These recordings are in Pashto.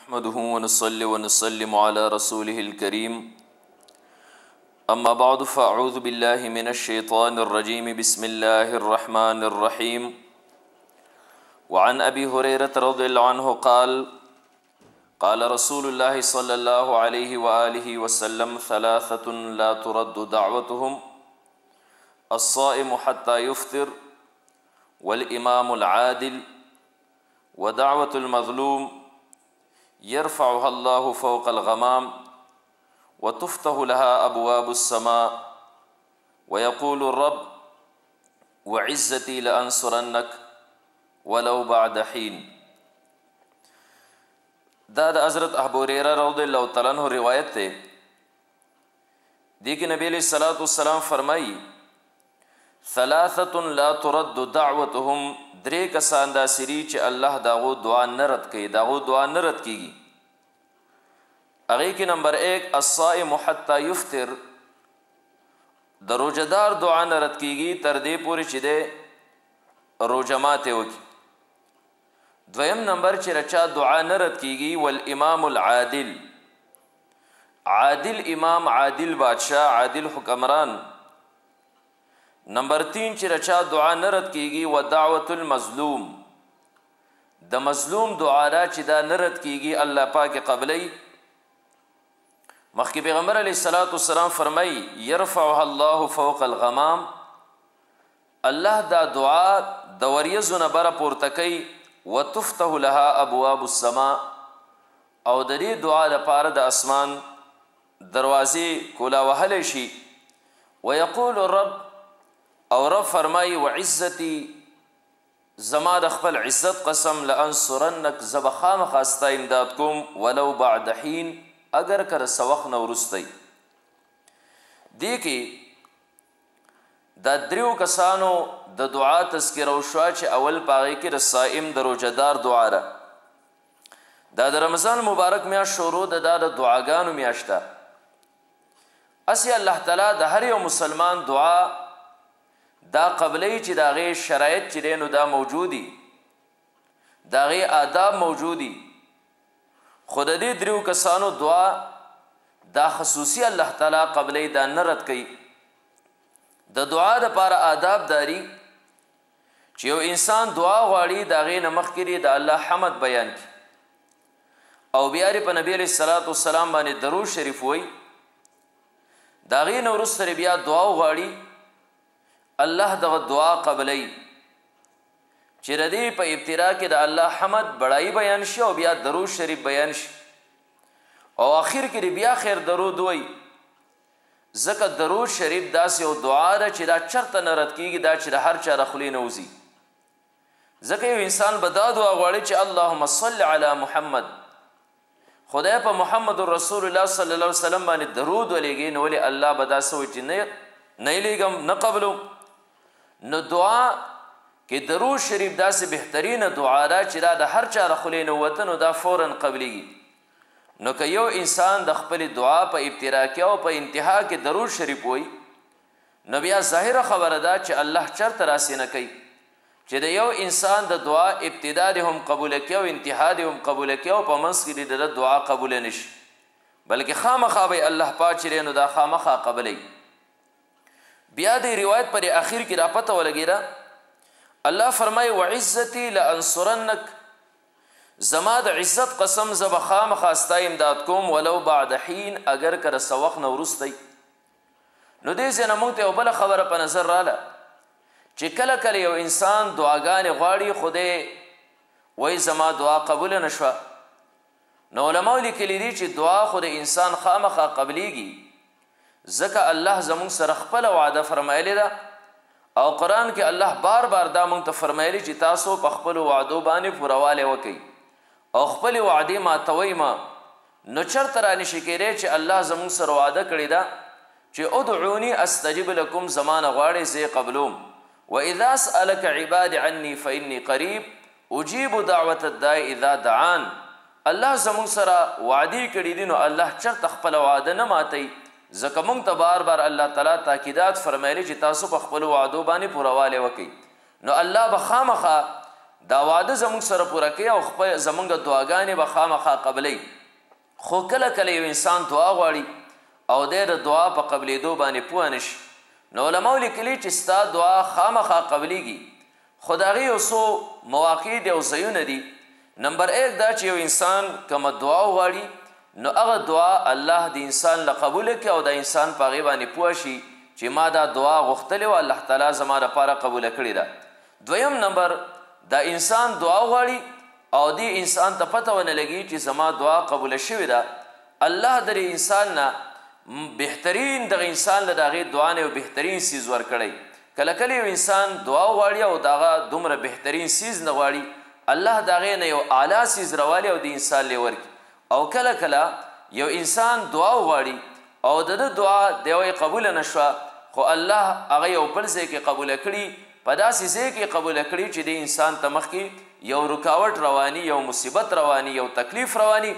نحمده ونصلي ونسلم على رسوله الكريم أما بعد فأعوذ بالله من الشيطان الرجيم بسم الله الرحمن الرحيم وعن أبي هريرة رضي الله عنه قال قال رسول الله صلى الله عليه وآله وسلم ثلاثة لا ترد دعوتهم الصائم حتى يفطر والإمام العادل ودعوة المظلوم يرفعها الله فوق الغمام وتفتح لها أبواب السماء ويقول الرب وعزتي لأنصرنك ولو بعد حين. دا حضرت ابو هريرہ رضی اللہ تعالیٰ عنہ روایت تے دی کہ نبی علیہ الصلوۃ والسلام فرمائی ثلاثه لا ترد دعوتهم درې کسان دا سری چې الله داغو دعا نه رد کوي داغو دعا نه رد کیږي. هغه کې نمبر 1 الصائم حتى يفطر د روزدار دعا نه رد کیږي تر دې پورې چې د روزه ماته وکړي. دویم نمبر چې رچا دعا نه رد کیږي والامام العادل عادل امام عادل بادشاہ عادل حکمران. نمبر 3 چې رچا دعا نه رد کیږي و دعوت المظلوم د مظلوم دعا را چې دا نه رد کیږي الله پاک قبلی. مخکې پیغمبر علیه الصلاۃ والسلام فرمای يرفعها الله فوق الغمام الله دا دعا د وریځو نه بره پورته کوي وتفتح لها ابواب السماء او د دې دعا لپاره د اسمان دروازې کولا وهلی شي. ويقول الرب او رب فرمای وعزتي زما د خپل عزت قسم لانصرنک زب خامخا ستا امداد کوم ولو بعد حین اگر کر سوخ نه ورستی. دې کې دا دریو کسانو د دعا تذکره وشوه چې اول پاغې کې د صائم د روزهدار دعا ده. دا د رمضان مبارک میاشت شروع ده دا د دعاګانو میاشت ده. اسی الله تعالی د هر یو مسلمان دعا دا قبلی چې دا غي شرایط چې دینو دا موجودی دا غي آداب موجودی. خود دې دریو کسانو دعا دا خصوصی الله تعالی قبلی دا نرد کوي. د دعا د پاره آداب داری چې یو انسان دعا غواړي دا غي نمخ کړي د الله حمد بیان کی او بیا په نبی علیہ الصلوۃ والسلام باندې درود شریف وای. دا غي نو ورسره بیا دعا غواړي الله دغه دعا قبلی چې ردی په ابتدا کې د الله حمد بڑای بیان شي او بیا درود شریف بیان شي او اخر کې بیا خیر درود وای. زکه درود شریف داسې او دعا ده چې دا چرته نه رد کیږي دا چې د هر چا رخلی نه وځي. زکه یو انسان به دا دعا غواړي چې اللهم صل علی محمد خدای په محمد رسول الله صلی الله علیه وسلم باندې درود ولېږي نو ولې الله به دا سوچ نه لېږم نه قبلو. نو دعا کې درود شریف داسې بهترینه دعا ده چې دا د هر چا رخلی نه وته نو دا فورا قبلیږي. نو که یو انسان د خپل دعا په ابتدا کې او په انتها کې درود شریف وای نو بیا ظاهره خبره ده چې الله چرته راسي نه کوي چې د یو انسان د دعا ابتدا دې هم قبول کړي او انتها دې هم قبول کړي او په منځ کې دې د دعا قبول نشي بلکې خامخا به الله پاک چې نو دا خامخا قبلې. بیا د روایت پر اخر کې را پته ولګیدا الله فرمای وعزتي لانصرنک زما د عزت قسم زب خامخا ستا امداد کوم ولو بعد حین اگر کر سوخ نه ورستی. نو دې ځنه مونږ ته بل خبره په نظر رااله چې کله کله یو انسان دعاګانې غواړي خوده وای زما دعا قبول نشوه. نو علماء لیکلي دي چې دعا خو د انسان خامخا قبلیږي ځکه الله زمونږ سره خپل وعده فرمایلی ده او قرآن کې الله بار بار دا مونږ ته فرمایلی چې تاسو په خپل وعدو باندې پوروالی وکئ او خپل وعدې ماتوئ ما. نو چرته رانشي کېدی چې الله زمونږ سره وعده کړې ده چې ادعوني استجب لكم زمانه غواړئ زه قبلوم واذا سألك عبادي عني فاني قريب اجيب دعوة الداع اذا دعان. الله زمونږ سره وعدې کړې دي نو الله چرته خپل وعده نه ماتي ځکه مونږ ته بار بار الله تعالی تاکیدات فرمایلی چې تاسو په خپل وعدو باندې پوروالی وکئ. نو الله به خامخا دا واده زمونږ سره پوره کوي او زمونږ دعاګانې به خامخا قبلوي. خو کله کله یو انسان دعا غواړي او دی د دعا په قبلېدو باندې پوه نشي، نو علماو لیکلي چې ستا دعا خامخا قبلیږي، خو د هغې یو څو مواقع دي او ځایونه دي. نمبر 1 دا چې یو انسان کومه دعا وغواړي نو هغه دعا الله د انسان له قبوله کړي او د انسان په هغې باندې پوه شي چې ما دا دعا غوښتلې وه، الله تعالی زما لپاره قبوله کړې ده. دویم نمبر دا انسان دعا غواړي او دې انسان ته پته ونه لګي چې زما دعا قبوله شوې ده، الله د انسان نه بهترین دغه انسان له د هغې دعا نه یو بهترین څیز ورکړی. کله کله یو انسان دعا غواړي او د هغه دومره بهترین څیز نه غواړي، الله د هغې نه یو اعلی څیز راوالي او د انسان لی ورکړي. او کله کله یو انسان دعا غواړي او د ده دعا د یوې قبوله نه شوه، خو الله هغه یو بل ځای کې قبوله کړي، په داسې ځای کې قبوله کړي چې د انسان ته مخکې یو رکاوټ رواني، یو مصیبت رواني، یو تکلیف رواني.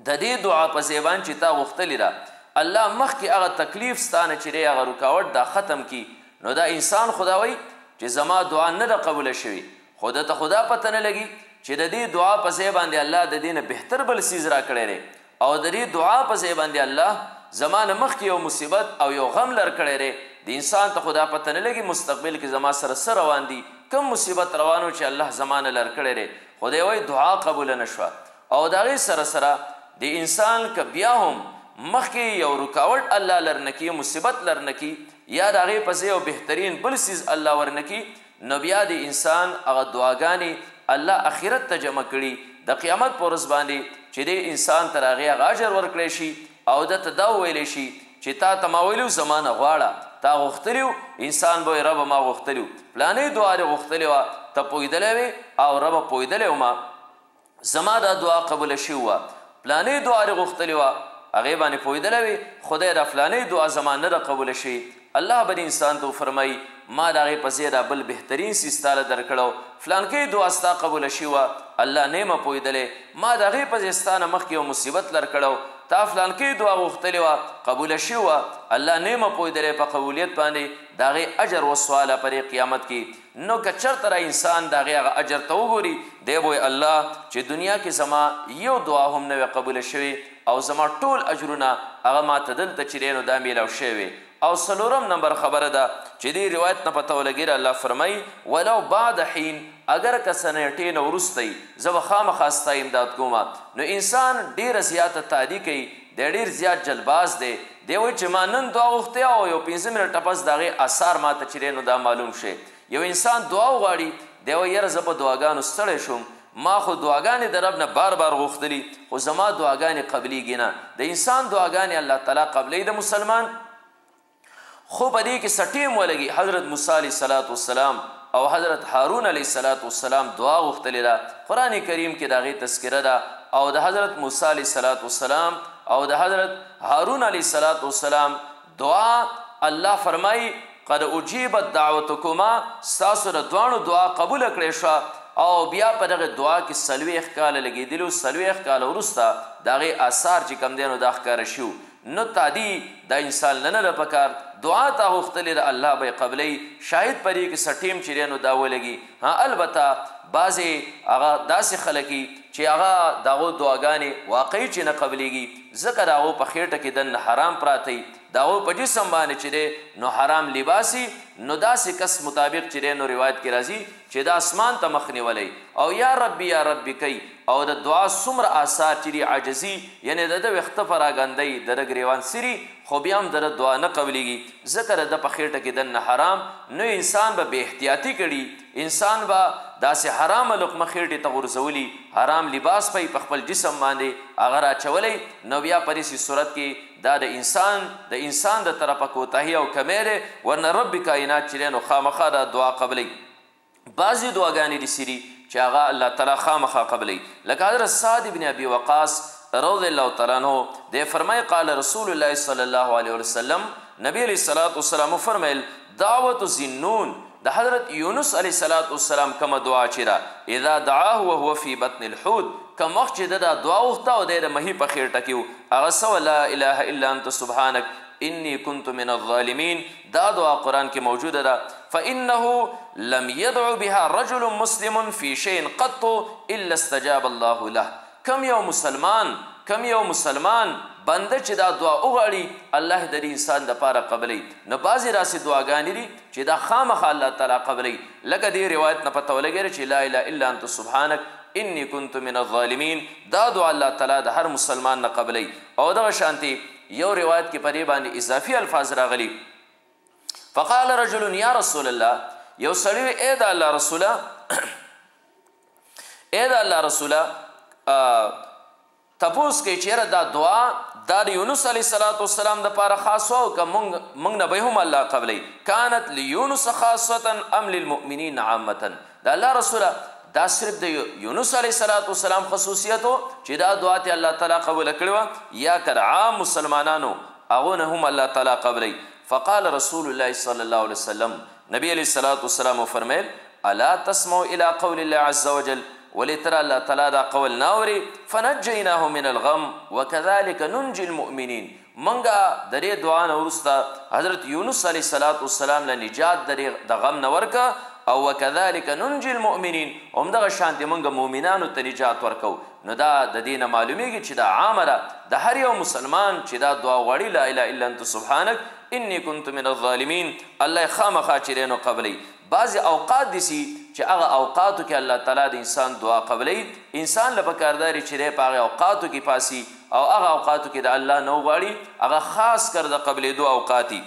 د دې دعا په ځای باندې چې تا غوښتلې ده الله مخکې هغه تکلیف ستا نه چې دی هغه رکاوټ دا ختم کړي، نو دا انسان خدا وایي چې زما دعا نه ده قبوله شوې، خو ده ته خدا پته نه لګي چې د دې دعا په ځای باندې الله د دې نه بهتر بل څیز را کړی دی، او د دې دعا په ځای باندې الله زما نه مخکې یو مصیبت او یو غم لر کړی دی. د انسان ته خدا پته نه لګي مستقبل کې زما سره څه روان دي، کم مصیبت روانو چې الله زما نه لر کړی دی، خو دی وایي دعا قبوله نه شوه. او د هغې سره سره د انسان که بیا هم مخکې یو رکاوټ الله لرنه کي، مصیبت لرنه کي، یا د هغې په ځای یو بهترین بل څیز الله ورنه کي، نو بیا د انسان هغه دعاګانې الله اخرت ته جمع کړي د قیامت په ورځ باندې چې د انسان تر هغې هغه اجر ورکړی شي او دته دا وویلی شي چې تا ته ما ویلي زما نه غواړه، تا غوښتلي وو، انسان به وایي ربه ما غوښتلي وو، پلانۍ دعا دې غوښتلې وه، ته پوهېدلی وې او ربه پوهېدلی ومه زما دا دعا قبوله شوې وه، پلانۍ دعا دې غوښتلې وه هغې باندې پوهېدلی وې، خدای دا فلانۍ دعا زما نه ده قبوله شوې. الله به انسان ته وفرمایي ما د هغې په ځای دا بل بهترین څیز تا له درکړو، فلانکۍ دعا ستا قبوله شوې وه، الله نه یمه پوهېدلی، ما د هغې په ځای ستا نه مخکې یو مصیبت لرکړو، تا فلانکۍ دعا غوښتلې وه قبوله شوې وه، الله نه یمه پوهېدلی په قبولیت باندې د هغې اجر وسواله په دې قیامت کې. نو که چېرته را انسان د هغې هغه اجر ته وګوري دی به وایي الله چې دنیا کې زما یو دعا هم نه وې قبوله شوې او زما ټول اجرونه هغه ما ته دلته چې دی نو دا میلاو شوی. او څلورم نمبر خبره ده چې دې روایت نه پته ولګېږي، الله فرمایي ولو بعد حین، اگر که څه نیټې نه وروستی زه به خامخا ستا امداد کومه. نو انسان ډېره زیاته تعدي کوي، دی ډېر زیات جلباز دی، دی وایي چې ما نن دعا غوښتې او یو 15 منټه پس د هغې اثار ما ته چې دی نو دا معلوم شي. یو انسان دعا وغواړي دی وایي یاره زه په دعاګانو ستړی شوم، ما خو دعاګانې د رب نه بار بار غوښتلي خو زما دعاګانې قبلیږي نه. د انسان دعاګانې الله تعالی قبلی د مسلمان، خو په دې کې څه ټیم ولګي. حضرت موسی علیه صلات وسلام او حضرت هارون علیه صلات وسلام دعا غوښتلې ده، قرآن کریم کې د هغې تذکره ده، او د حضرت موسی علیه صلات وسلام او د حضرت هارون علیه صلات وسلام دعا الله فرمایي قد اجیبت دعوتکما، ستاسو د دواړو دعا قبوله کړې شوه. او بیا په دغه دعا کې 40 کاله لګېدلي، 40 کاله وروسته د هغې اثار چې کوم دی نو دا ښکاره شو. نو تعدي دا انسان نه ده پکار، دعا تا غوښتلې ده الله به یې قبلوي. شاید په دې کې څه ټیم چې دی نو دا ولګي. ها البته بعضې هغه داسې خلک چې هغه د هغو دعاګانې واقعي چې نه قبلیږي، ځکه د هغو په خېټه کې دننه حرام پراته وي، د هغو په جسم باندې چې دی نو حرام لباسي. نو داسې کس مطابق چې دی نو روایت کې راځي چې د اسمان ته مخ نیولی او یا ربي یا ربي کوي، او د دعا څومره آثار چې دي عاجزي، یعنې د ده ویښته په راګندی د ده ګریوان سري، خو بیا هم د ده دعا نه قبلیږي ځکه د ده په خېټه کې دننه حرام. نو انسان به بې احتیاطي کړي، انسان به داسې حرامه لقمه خېټې ته غورځولي، حرام لباس به په خپل جسم باندې هغه راچولی. نو بیا په داسې صورت کې دا د انسان د طرفه کوتاهي او کمی دی، ورنه رب کائنات چې دی نو خامخا دا دعا قبلی. بعضې دعاګانې داسې دي چې هغه الله تعالی خامخا قبلی، لکه حضرت سعد بن ابي وقاص رضی الله تعالی عنه دی فرمایي قال رسول الله صلی الله علیه وسلم، نبی علیه الصلاة والسلام فرمیل دعوت ذی-النون، د حضرت یونس علیه الصلاة والسلام کومه دعا چې ده اذا دعاه وهو فی بطن الحوت، کوم وخت چې ده دا دعا وغوښته او دی د مهي په خېټه کې و، هغه څه لا اله الا انت سبحانک انی کنت من الظالمین. دا دعا قرآن کې موجوده ده. فإنه لم يدع بها رجل مسلم في شيء قط إلا استجاب الله له. کم یو مسلمان بنده چې دا دعا وغواړي الله د دې انسان دپاره قبلوي. نو بعضې داسې دعاګانې دي چې دا خامخا الله تعالی قبلوي. لکه دې روایت نه پته ولګېده چې لا اله الا انت سبحانک انی كنت من الظالمین. دا دعا الله تعالی د هر مسلمان نه قبلوي. او دغه شانتې یو روایت کې په دې باندې اضافي الفاظ راغلي. فقال رجل یا رسول الله، یو سړی وی ای د الله رسوله تپوس کوي چې یاره دا دعا دا د یونس علیه السلام دپاره خاص وه او که موږ نه به هم الله قبلی. کانت لیونس خاصتا ام للمؤمنین عامتا. د الله رسوله دا صرف د یونس علیه السلام خصوصیت و چې دا دعا ته الله تعالی قبوله کړې وه، یا که د عام مسلمانانو هغو نه هم الله تعالی قبلی. فقال رسول الله صلی الله علیه وسلم، نبی علیه السلام وفرمیل الا تسمعوا الى قول الله عز وجل، ولی تر الله تعالی دا قول ناوري. فنجیناه من الغم وکذلک ننجی المؤمنین. منګه د دې دعا نه وروسته حضرت یونس علیه السلام له نجات د غم نه ورکه، او وکذلک ننجی المؤمنین، همدغه شانتې موږ مؤمنانو ته نجات ورکو. نو دا د دې نه معلومیږي چې دا عامه ده د هر یو مسلمان چې دا دعا غواړي لا اله الا انت سبحانک انی کنت من الظالمین، الله خامخا چې دی نو قبلی. بعضې اوقات داسي چې هغه اوقاتو کې الله تعالی د انسان دعا قبلی. انسان له پکار دی چې دی په هغې اوقاتو کې پاسي او هغه اوقاتو کې د الله نه وغواړي، هغه خاص کر د قبلېدو اوقاتي.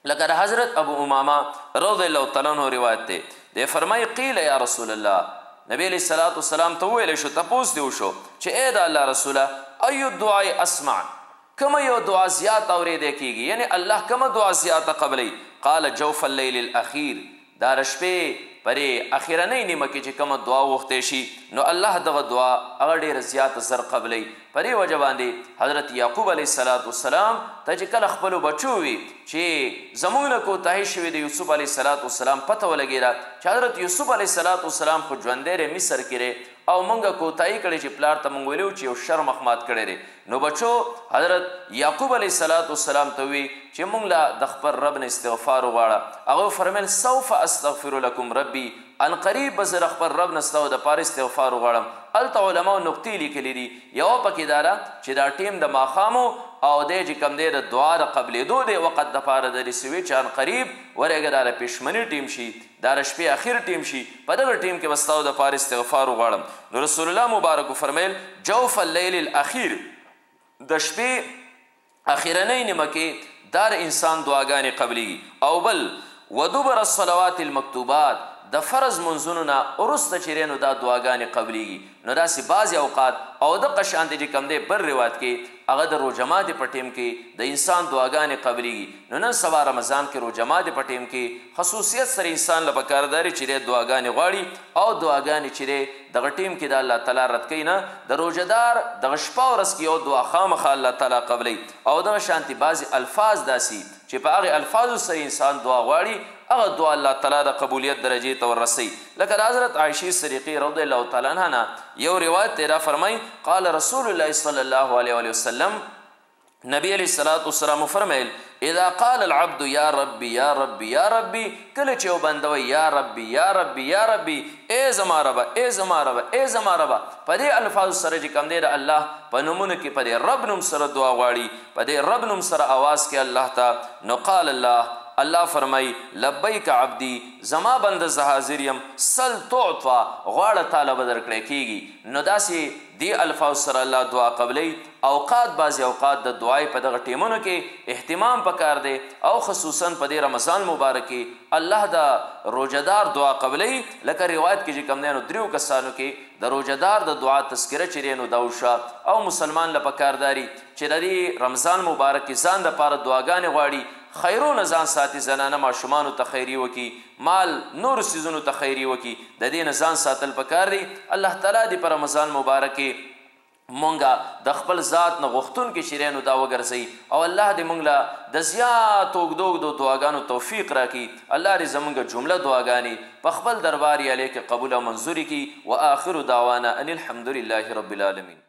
لکه د حضرت ابو امامه رضی الله تعالی عنه روایت دی، دی فرمایي قیل یا رسول الله، نبی علیه السلام ته وویلی شو، تپوس دی وشو چې ای د الله رسوله ای الدعای اسمع، کومه یو دعا زیات اورېدی کېږي، یعنی الله کومه دعا زیاته قبلی؟ قال جوف اللیل الاخیر، دا د شپې پرې اخرنۍ نیمه کې چې کومه دعا وغوښتی شي نو الله دغه دعا هغه ډېره زیاته زر قبلی. په دې وجه باندې حضرت یعقوب علیه السلام ته چې کله خپلو بچو وي چې زموږ نه کوتاهي شوې د یوسف علیه السلام پته ولګېده چې حضرت یوسف علیه السلام خو ژوندی دی مصر کې دی او موږ کوتاهي کړې چې پلار ته موږ ویلي چې یو شر مخمات کړی دی. نو بچو حضرت یعقوب علیه السلام ته وی چې موږ له د خپل رب نه استغفار وغواړه. هغه وفرمیل سوف استغفر لکم ربي، ان قریب به زه د خپل رب نه ستاسو دپاره استغفار وغواړم. هلته علماو نقطې لیکلي دي، یوه پکې دا ده چې دا ټیم د ماښامو او دی چې کوم دی د دعا د قبلېدو دی وقت دپاره د دې سوي چې ان قریب ورېږه دا د پېشمني ټیم شي، دا د شپې اخر ټیم شي، په دغه ټیم کې به ستاسو دپاره استغفار وغواړم. نو رسول الله مبارک وفرمیل جوف اللیل الاخیر، د شپې اخرنۍ نیمه کې دا د انسان دعاګانې قبلیږي. او بل ودبر الصلوات المکتوبات، د فرض منځونو نه وروسته چې دی نو دا دعاګانې قبلیږي. نو داسې بعضې اوقات او دغه شانتې چې کوم دی بل روایت کې هغه د روژه ماتې په ټیم کې د انسان دعاګانې قبلیږي. نو نن سبا رمضان کې روژه ماتې په ټیم کې خصوصیت سره انسان له پکار دی چې دی دعاګانې غواړي او دعاګانې چې دی دغه ټیم کې د الله تعالی رد کوي نه. د روژهدار دغه شپه ورځ کې یو دعا خامخا الله تعالی قبلی. او دغه شانتې بعضې الفاظ داسي چې په هغې الفاظو سره انسان دعا غواړي هغه دعا الله تعالی د قبولیت درجې ته ورسوي. لکه د حضرت عایشې صدیقې رضی الله تعالی عنها نه یو روایت دی را فرمایي قال رسول الله صلی الله علیه وسلم، نبی علیه السلام فرمیل اذا قال العبد یا ربی یا ربی یا ربی، کله چې یو بنده وایي یا ربی یا ربی یا ربی، ای زما ربه ای زما ربه ای زما ربه، په دې الفاظو سره چې کوم دی د الله په نومونو کې په دې رب نوم سره دعا غواړي، په دې رب نوم سره آواز کې الله ته، نو قال الله فرمای لبیک عبدی، زما بنده زه حاضر یم، سل تعطا، غواړه تاله به درکړی کیږي. نو داسې دې الفاظ سره الله دعا قبلی. اوقات بعضې اوقات د دعای په دغه ټیمونو کې اهتمام پکار دی او خصوصا په دې رمضان مبارک کې الله د روژهدار دعا قبلی. لکه روایت کې چې کوم دی نو 3 کسانو کې د روژهدار د دعا تذکره چې دی نو دا وشوه او مسلمان له پکارداري چې د دې رمضان مبارک کې ځان دپاره دعاګانې غواړي، خیرونه ځان ساتي، زنانه ماشومانو ته خیري وکړي، مال نورو څیزونو ته خیري وکړي، د دې نه ځان ساتل پکار دی. الله تعالی دې په رمضان مبارک کې مونږه د خپل ذات نه غوښتونکي چې دی نو دا وګرځوي او الله دې مونږ له د زیاتو اوږدو دعاګانو توفیق راکړي. الله دې زمونږ جمله دعاګانې په خپل دربار یې کې قبول او منظوري کړي. و آخر دعوانا ان الحمد لله رب العالمین.